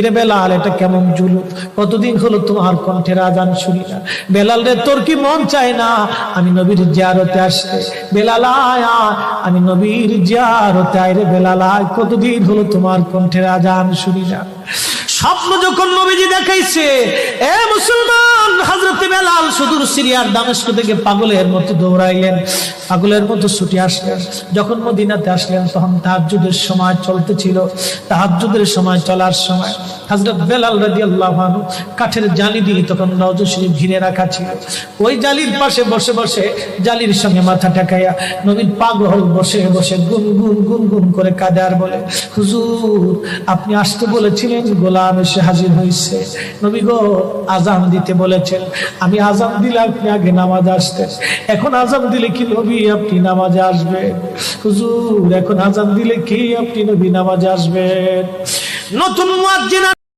রে বেলাল, এটা কেমন জুলুম! কতদিন হলো তোমার কণ্ঠের আজান শুনি না। বেলাল রে, তোর কি মন চায় না আমি নবীর জিয়ারতে আসতে? বেলাল আয়, আমি নবীর জিয়ারতে আয় রে বেলাল আয়, কতদিন হলো তোমার কণ্ঠের আজান শুনি না। স্বপ্ন যখন নবীজি দেখাইছে, এ মুসলমান, হযরত বেলাল সুদূর সিরিয়ার দামেস্ক থেকে পাগলের মতো দৌড়াইলেন, পাগলের মতো ছুটে আসলেন। যখন মদিনাতে আসলেন তখন তাহাজ্জুদের সময় চলতেছিল। তাহাজ্জুদের সময় চলার সময় হযরত বেলাল রাদিয়াল্লাহু আনহু কাঠের জালি দিয়ে তখন রওজা শরীফ ঘিরে রাখা ছিল। ওই জালির পাশে বসে বসে জালির সঙ্গে মাথা ঠেকাইয়া নবীর পাগল বসে বসে গুনগুন গুনগুন করে কাঁদে আর বলে, হুজুর আপনি আসতে বলেছিলেন, গোলাম এসে হাজির হয়েছে। নবী গো, আজান দিতে বলেছেন, আমি আজান দিলে আপনি আগে নামাজ আসতেন, এখন আজান দিলে কি নবী আপনি নামাজে আসবেন? হুজুর এখন আজান দিলে কি আপনি নবী নামাজে আসবেন? নতুন মুয়াজ্জিন